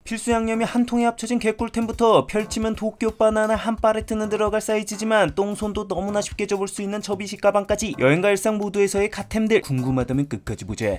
필수 양념이 한 통에 합쳐진 개꿀템부터 펼치면 도쿄 바나나 한 팔레트는 들어갈 사이즈지만 똥손도 너무나 쉽게 접을 수 있는 접이식 가방까지 여행과 일상 모두에서의 갓템들 궁금하다면 끝까지 보자.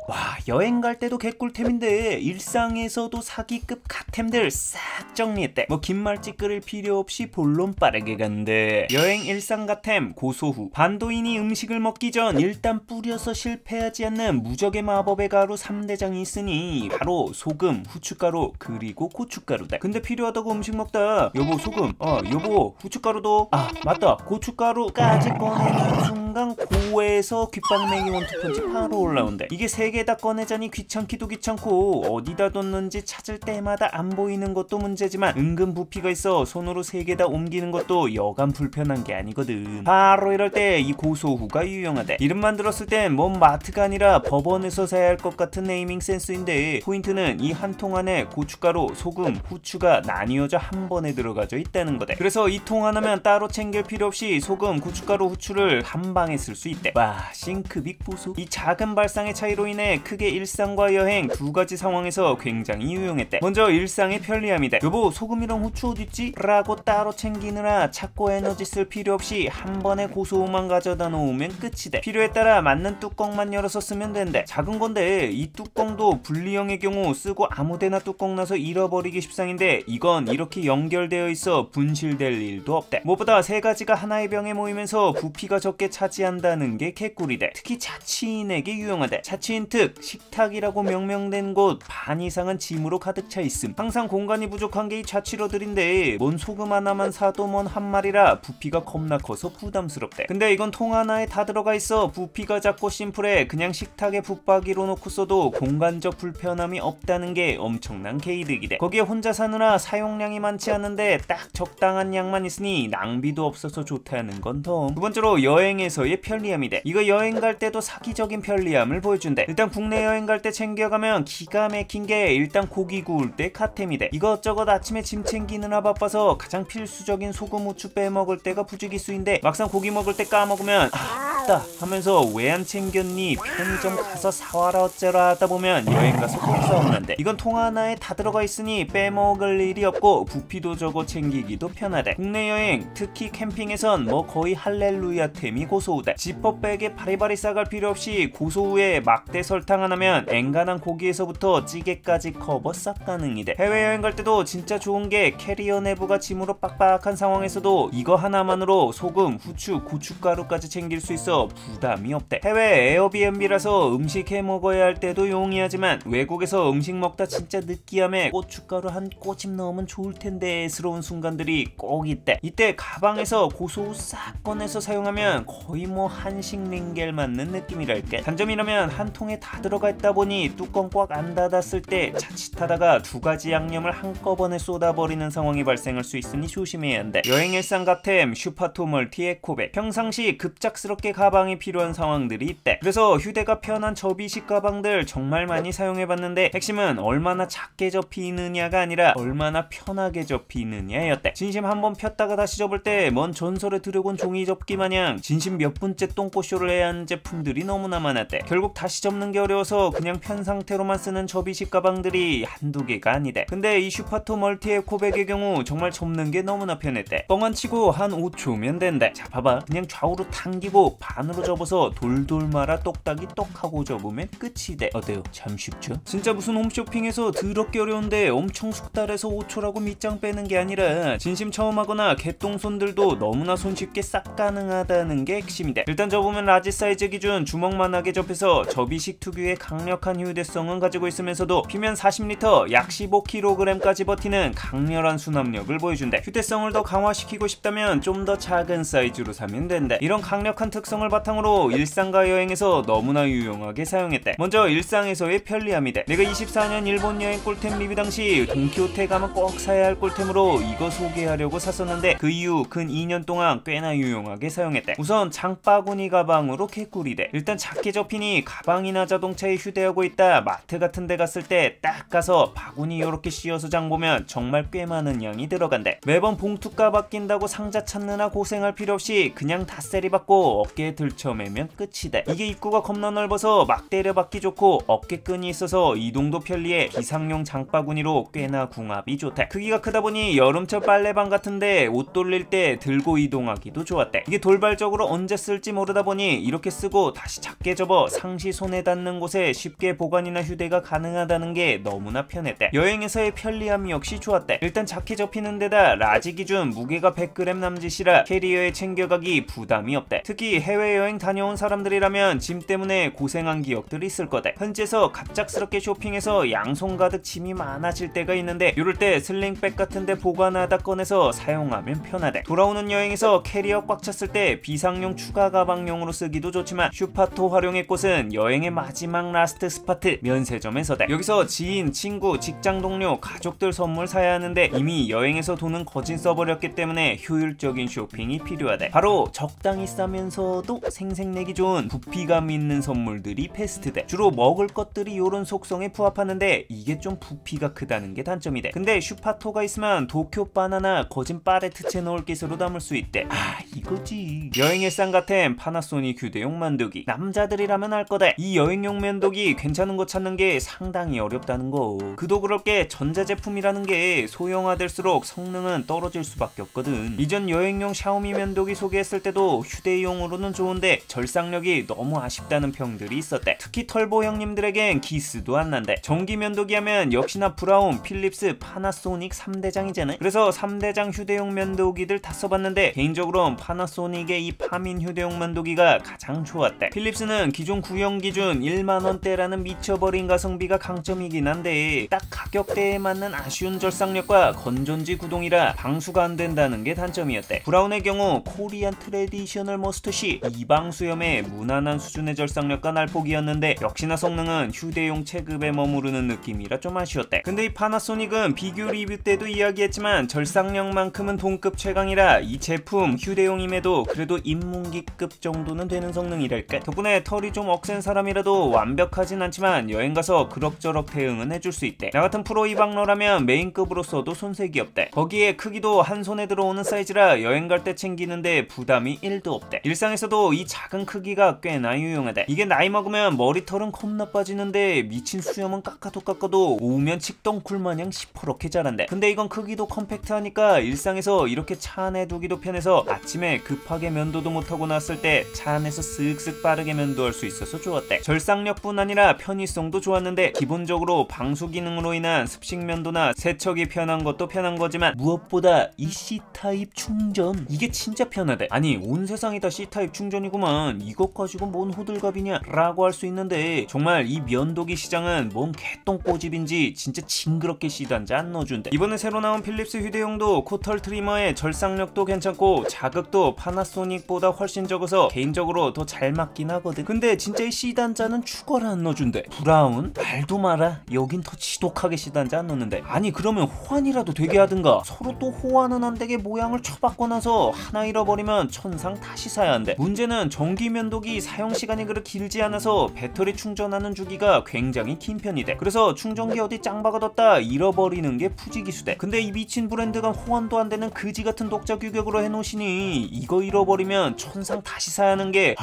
와, 여행 갈 때도 개꿀템인데 일상에서도 사기급 갓템들 싹 정리했대. 뭐 긴 말짓 끓일 필요 없이 본론 빠르게 간대. 여행 일상 갓템 고소후. 반도인이 음식을 먹기 전 일단 뿌려서 실패하지 않는 무적의 마법의 가루 3대장이 있으니 바로 소금, 후춧가루, 그리고 고춧가루다. 근데 필요하다고 음식 먹다 여보 소금, 여보 후춧가루도, 맞다 고춧가루까지 꺼내는 순간 고에서 귓방맹이 원투펀치 바로 올라온대. 이게 3개 다 꺼내자니 귀찮기도 귀찮고 어디다 뒀는지 찾을 때마다 안 보이는 것도 문제지만 은근 부피가 있어 손으로 3개 다 옮기는 것도 여간 불편한 게 아니거든. 바로 이럴 때 이 고소후가 유용하대. 이름만 들었을 땐 뭔 마트가 아니라 법원에서 사야 할 것 같은 네이밍 센스인데 포인트는 이 한 통 안에 고춧가루, 소금, 후추가 나뉘어져 한 번에 들어가져 있다는 거대. 그래서 이 통 하나면 따로 챙길 필요 없이 소금, 고춧가루, 후추를 한 방에 쓸 수 있대. 와, 싱크빅 보소. 이 작은 발상의 차이로 인해 크게 일상과 여행 두 가지 상황에서 굉장히 유용했대. 먼저 일상의 편리함이대. 여보 소금이랑 후추 어딨지? 라고 따로 챙기느라 찾고 에너지 쓸 필요 없이 한 번에 고소만 가져다 놓으면 끝이대. 필요에 따라 맞는 뚜껑만 열어서 쓰면 된대. 작은 건데 이 뚜껑도 분리형의 경우 쓰고 아무데나 뚜껑 나서 잃어버리기 십상인데 이건 이렇게 연결되어 있어 분실될 일도 없대. 무엇보다 3가지가 하나의 병에 모이면서 부피가 적게 차지한다는 게 개꿀이대. 특히 자취인에게 유용하대. 자취인 특 식탁이라고 명명된 곳 반 이상은 짐으로 가득 차 있음. 항상 공간이 부족한 게 이 자취러들인데 뭔 소금 하나만 사도 뭔 한 마리라 부피가 겁나 커서 부담스럽대. 근데 이건 통 하나에 다 들어가 있어 부피가 작고 심플해. 그냥 식탁에 붙박이로 놓고 써도 공간적 불편함이 없다는 게 엄청난 개이득이대. 거기에 혼자 사느라 사용량이 많지 않은데 딱 적당한 양만 있으니 낭비도 없어서 좋다는 건 덤. 두 번째로 여행에서의 편리함이대. 이거 여행 갈 때도 사기적인 편리함을 보여준대. 일단 국내 여행 갈 때 챙겨가면 기가 막힌 게 일단 고기 구울 때 갓템이대. 이것저것 아침에 짐 챙기느라 바빠서 가장 필수적인 소금, 후추 빼먹을 때가 부지기수인데 막상 고기 먹을 때 까먹으면 아따 하면서 왜 안 챙겼니? 편의점 가서 사와라 어쩌라 하다 보면 여행 가서 꼭 싸움난대. 이건 통 하나에 다 들어가 있으니 빼먹을 일이 없고 부피도 적어 챙기기도 편하대. 국내 여행 특히 캠핑에선 뭐 거의 할렐루야템이 고소우대. 지퍼백에 바리바리 싸갈 필요 없이 고소우에 막대 설탕 하나면 엔간한 고기에서부터 찌개까지 커버 싹 가능이대. 해외여행 갈 때도 진짜 좋은 게 캐리어 내부가 짐으로 빡빡한 상황에서도 이거 하나만으로 소금, 후추, 고춧가루까지 챙길 수 있어 부담이 없대. 해외 에어비앤비라서 음식 해 먹어야 할 때도 용이하지만 외국에서 음식 먹다 진짜 느끼함에 고춧가루 한 꼬집 넣으면 좋을 텐데 스러운 순간들이 꼭 있대. 이때 가방에서 고소우 싹 꺼내서 사용하면 거의 뭐 한식 링겔 맞는 느낌이랄게. 단점이라면 한 통에 다 들어가 있다 보니 뚜껑 꽉 안 닫았을 때 자칫하다가 2가지 양념을 한꺼번에 쏟아버리는 상황이 발생할 수 있으니 조심해야 한대. 여행 일상 갓템 슈파토 멀티 에코백. 평상시 급작스럽게 가방이 필요한 상황들이 있대. 그래서 휴대가 편한 접이식 가방들 정말 많이 사용해봤는데 핵심은 얼마나 작게 접히느냐가 아니라 얼마나 편하게 접히느냐였대. 진심 한번 폈다가 다시 접을 때 먼 전설의 드래곤 종이 접기 마냥 진심 몇 분째 똥꼬쇼를 해야 하는 제품들이 너무나 많았대. 결국 다시 접는 게 어려워서 그냥 편 상태로만 쓰는 접이식 가방들이 한두 개가 아니대. 근데 이 슈파토 멀티 에코백의 경우 정말 접는 게 너무나 편했대. 뻥안 치고 한 5초면 된대. 자 봐봐, 그냥 좌우로 당기고 반으로 접어서 돌돌 말아 똑딱이 똑하고 접으면 끝이대. 어때요? 참 쉽죠? 진짜 무슨 홈쇼핑에서 더럽게 어려운데 엄청 숙달해서 5초라고 밑장 빼는 게 아니라 진심 처음 하거나 개똥손들도 너무나 손쉽게 싹 가능하다는 게 핵심이대. 일단 접으면 라지 사이즈 기준 주먹만하게 접해서 접이식 특유의 강력한 휴대성은 가지고 있으면서도 피면 40L 약 15kg까지 버티는 강렬한 수납력을 보여준대. 휴대성을 더 강화시키고 싶다면 좀 더 작은 사이즈로 사면 된대. 이런 강력한 특성을 바탕으로 일상과 여행에서 너무나 유용하게 사용했대. 먼저 일상에서의 편리함이대. 내가 24년 일본 여행 꿀템 리뷰 당시 돈키호테 가면 꼭 사야 할 꿀템으로 이거 소개하려고 샀었는데 그 이후 근 2년 동안 꽤나 유용하게 사용했대. 우선 장바구니 가방으로 개꿀이대. 일단 작게 접히니 가방이나 자동차에 휴대하고 있다 마트 같은 데 갔을 때 딱 가서 바구니 요렇게 씌워서 장 보면 정말 꽤 많은 양이 들어간대. 매번 봉투가 바뀐다고 상자 찾느라 고생할 필요 없이 그냥 닷새리 받고 어깨에 어깨에 들쳐매면 끝이 돼. 이게 입구가 겁나 넓어서 막 때려박기 좋고 어깨끈이 있어서 이동도 편리해 비상용 장바구니로 꽤나 궁합이 좋대. 크기가 크다 보니 여름철 빨래방 같은데 옷 돌릴 때 들고 이동하기도 좋았대. 이게 돌발적으로 언제 쓸지 모르다 보니 이렇게 쓰고 다시 작게 접어 상시 손에 닿는 곳에 쉽게 보관이나 휴대가 가능하다는 게 너무나 편했대. 여행에서의 편리함 역시 좋았대. 일단 작게 접히는 데다 라지 기준 무게가 100g 남짓이라 캐리어에 챙겨가기 부담이 없대. 특히 해외여행 다녀온 사람들이라면 짐 때문에 고생한 기억들이 있을 거대. 현지에서 갑작스럽게 쇼핑해서 양손 가득 짐이 많아질 때가 있는데 이럴 때 슬링백 같은데 보관하다 꺼내서 사용하면 편하대. 돌아오는 여행에서 캐리어 꽉 찼을 때 비상용 추가 가방용으로 쓰기도 좋지만 슈파토 활용의 꽃은 여행의 마지막 라스트 스파트 면세점에서대. 여기서 지인, 친구, 직장 동료, 가족들 선물 사야 하는데 이미 여행에서 돈은 거진 써버렸기 때문에 효율적인 쇼핑이 필요하대. 바로 적당히 싸면서도 생색내기 좋은 부피감 있는 선물들이 베스트대. 주로 먹을 것들이 요런 속성에 부합하는데 이게 좀 부피가 크다는 게 단점이대. 근데 슈파토가 있으면 도쿄 바나나 거진 파레트채 넣을 기세로 담을 수 있대. 아 이거지. 여행 일상 같은 파나소닉 휴대용 만두기. 남자들이라면 알 거다. 이 여행용 면도기 괜찮은 거 찾는 게 상당히 어렵다는 거. 그도 그럴 게 전자제품이라는 게 소형화될수록 성능은 떨어질 수밖에 없거든. 이전 여행용 샤오미 면도기 소개했을 때도 휴대용으로는 좋은데 절삭력이 너무 아쉽다는 평들이 있었대. 특히 털보 형님들에겐 기스도 안 난대. 전기 면도기 하면 역시나 브라운, 필립스, 파나소닉 3대장이잖아. 그래서 3대장 휴대용 면도기들 다 써봤는데 개인적으로는 파나소닉의 이 파민 휴대용 면도기가 가장 좋았대. 필립스는 기존 구형 기준 1만원대라는 미쳐버린 가성비가 강점이긴 한데 딱 가격대에 맞는 아쉬운 절삭력과 건전지 구동이라 방수가 안 된다는 게 단점이었대. 브라운의 경우 코리안 트레디셔널 머스트시 이방수염의 무난한 수준의 절삭력과 날폭이었는데 역시나 성능은 휴대용 체급에 머무르는 느낌이라 좀 아쉬웠대. 근데 이 파나소닉은 비교 리뷰 때도 이야기했지만 절삭력만큼은 동급 최강이라 이 제품 휴대용임에도 그래도 입문기급 정도는 되는 성능이랄까. 덕분에 털이 좀 억센 사람이라도 완벽하진 않지만 여행가서 그럭저럭 대응은 해줄 수 있대. 나같은 프로 이방러라면 메인급으로 써도 손색이 없대. 거기에 크기도 한 손에 들어오는 사이즈라 여행 갈 때 챙기는데 부담이 1도 없대. 일상에서도 이 작은 크기가 꽤나 유용하대. 이게 나이 먹으면 머리털은 겁나 빠지는데 미친 수염은 깎아도 오우면 칡덩쿨 마냥 시퍼렇게 자란대. 근데 이건 크기도 컴팩트하니까 일상에서 이렇게 차 안에 두기도 편해서 아침에 급하게 면도도 못하고 나왔을 때 차 안에서 쓱쓱 빠르게 면도할 수 있어서 좋았대. 절삭력뿐 아니라 편의성도 좋았는데 기본적으로 방수 기능으로 인한 습식 면도나 세척이 편한 것도 편한 거지만 무엇보다 이 C타입 충전 이게 진짜 편하대. 아니 온 세상이 다 C타입 충전이구만. 이것 가지고 뭔 호들갑이냐 라고 할 수 있는데 정말 이 면도기 시장은 뭔 개똥꼬집인지 진짜 징그럽게 C단자 안 넣어준대. 이번에 새로 나온 필립스 휴대용도 코털 트리머의 절삭력도 괜찮고 자극도 파나소닉보다 훨씬 적어서 개인적으로 더 잘 맞긴 하거든. 근데 진짜 이 C단자는 추가를 안 넣어준대. 브라운? 말도 마라. 여긴 더 지독하게 C단자 안 넣는데. 아니 그러면 호환이라도 되게 하든가. 서로 또 호환은 안 되게 모양을 쳐바꿔 나서 하나 잃어버리면 천상 다시 사야 한대. 문제는 전기 면도기 사용시간이 그렇게 길지 않아서 배터리 충전하는 주기가 굉장히 긴 편이대. 그래서 충전기 어디 짱 박아뒀다 잃어버리는 게 푸지기수대. 근데 이 미친 브랜드가 호환도 안 되는 그지같은 독자 규격으로 해놓으시니 이거 잃어버리면 천상 다시 사야 하는 게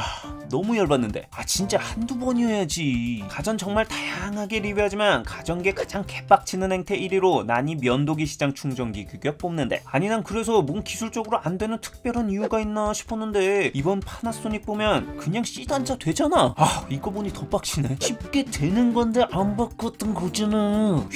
너무 열받는데. 진짜 한두 번이어야지. 가전 정말 다양하게 리뷰하지만 가전계 가장 개빡치는 행태 1위로 난 이 면도기 시장 충전기 규격 뽑는데. 아니 난 그래서 뭔 기술적으로 안 되는 특별한 이유가 있나 싶었는데 이번 파나소닉 보면 그냥 C단자 되잖아. 이거 보니 더 빡치네. 쉽게 되는 건데 안 바꿨던 거잖아.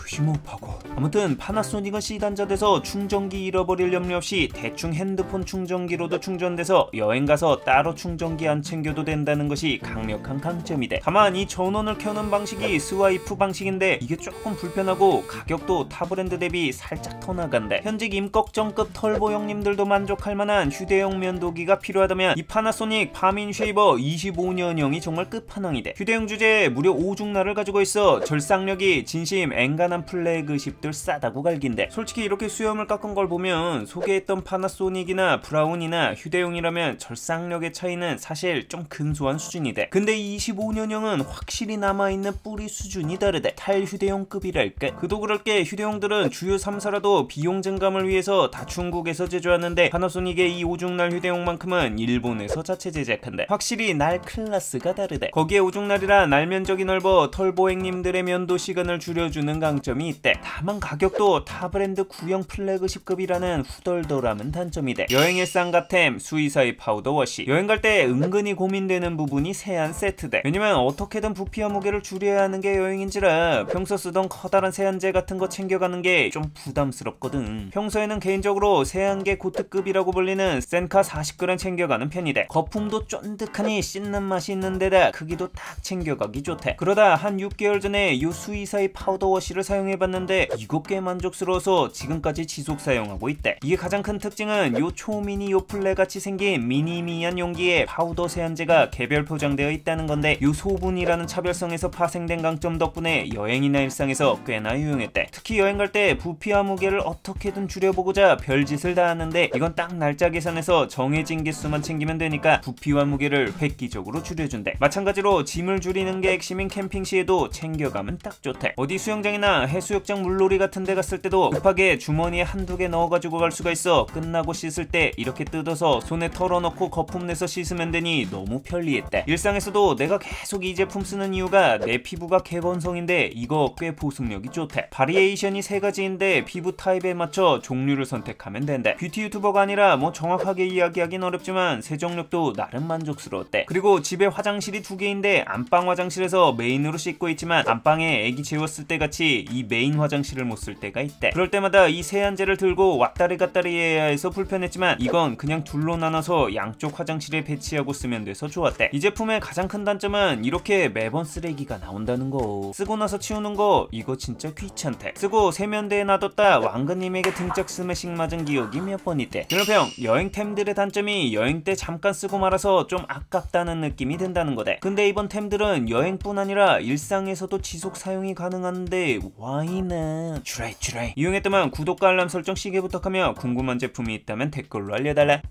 심호흡하고. 아무튼 파나소닉은 C단자 돼서 충전기 잃어버릴 염려 없이 대충 핸드폰 충전기로도 충전돼서 여행가서 따로 충전기 안 챙겨도 된다는 것이 강력한 강점이대. 다만 이 전원을 켜는 방식이 스와이프 방식인데 이게 조금 불편하고 가격도 타 브랜드 대비 살짝 더 나간대. 현직 임꺽정급 털보 형님들도 만족할 만한 휴대용 면도기가 필요하다면 이 파나소닉 파민 쉐이버 25년형이 정말 끝판왕이대. 휴대용 주제에 무려 5중날을 가지고 있어 절삭력이 진심 앵간한 구형 플래그십들 싸다고 갈긴데, 솔직히 이렇게 수염을 깎은 걸 보면 소개했던 파나소닉이나 브라운이나 휴대용이라면 절상력의 차이는 사실 좀 근소한 수준이대. 근데 25년형은 확실히 남아있는 뿌리 수준이 다르대. 탈휴대용급이랄까. 그도 그럴게 휴대용들은 주요 3사라도 비용 증감을 위해서 다 중국에서 제조하는데, 파나소닉의 이 오중날 휴대용만큼은 일본에서 자체 제작한대. 확실히 날 클래스가 다르대. 거기에 오중날이라 날 면적이 넓어 털보행님들의 면도 시간을 줄여주는 강점이 있대. 다만 가격도 타 브랜드 구형 플래그십급이라는 후덜덜함은 단점이대. 여행 일상 가템 수이사이 파우더 워시. 여행 갈 때 은근히 고민되는 부분이 세안 세트대. 왜냐면 어떻게든 부피와 무게를 줄여야 하는 게 여행인지라 평소 쓰던 커다란 세안제 같은 거 챙겨가는 게 좀 부담스럽거든. 평소에는 개인적으로 세안계 고트급이라고 불리는 센카 40g 챙겨가는 편이대. 거품도 쫀득하니 씻는 맛이 있는 데다 크기도 딱 챙겨가기 좋대. 그러다 한 6개월 전에 요 수이사이 파우더 워시를 사용해봤는데 이거 꽤 만족스러워서 지금까지 지속 사용하고 있대. 이게 가장 큰 특징은 요 초미니 요플레같이 생긴 미니미한 용기에 파우더 세안제가 개별 포장되어 있다는 건데, 요 소분이라는 차별성에서 파생된 강점 덕분에 여행이나 일상에서 꽤나 유용했대. 특히 여행 갈 때 부피와 무게를 어떻게든 줄여보고자 별짓을 다 하는데, 이건 딱 날짜 계산해서 정해진 개수만 챙기면 되니까 부피와 무게를 획기적으로 줄여준대. 마찬가지로 짐을 줄이는 게 핵심인 캠핑 시에도 챙겨가면 딱 좋대. 어디 수영장이나 해수욕장 물놀이 같은 데 갔을 때도 급하게 주머니에 한두 개 넣어가지고 갈 수가 있어. 끝나고 씻을 때 이렇게 뜯어서 손에 털어넣고 거품 내서 씻으면 되니 너무 편리했대. 일상에서도 내가 계속 이 제품 쓰는 이유가 내 피부가 개건성인데 이거 꽤 보습력이 좋대. 바리에이션이 3가지인데 피부 타입에 맞춰 종류를 선택하면 된대. 뷰티 유튜버가 아니라 뭐 정확하게 이야기하긴 어렵지만 세정력도 나름 만족스러웠대. 그리고 집에 화장실이 2개인데 안방 화장실에서 메인으로 씻고 있지만 안방에 애기 재웠을 때 같이 이 메인 화장실을 못 쓸 때가 있대. 그럴 때마다 이 세안제를 들고 왔다리 갔다리 해야 해서 불편했지만 이건 그냥 둘로 나눠서 양쪽 화장실에 배치하고 쓰면 돼서 좋았대. 이 제품의 가장 큰 단점은 이렇게 매번 쓰레기가 나온다는 거. 쓰고 나서 치우는 거 이거 진짜 귀찮대. 쓰고 세면대에 놔뒀다 왕근님에게 등짝 스매싱 맞은 기억이 몇 번 있대. 드늘평 여행템들의 단점이 여행 때 잠깐 쓰고 말아서 좀 아깝다는 느낌이 든다는 거대. 근데 이번 템들은 여행뿐 아니라 일상에서도 지속 사용이 가능한데 why not? try. 이용했다면 구독과 알람 설정 시계 부탁하며 궁금한 제품이 있다면 댓글로 알려달라.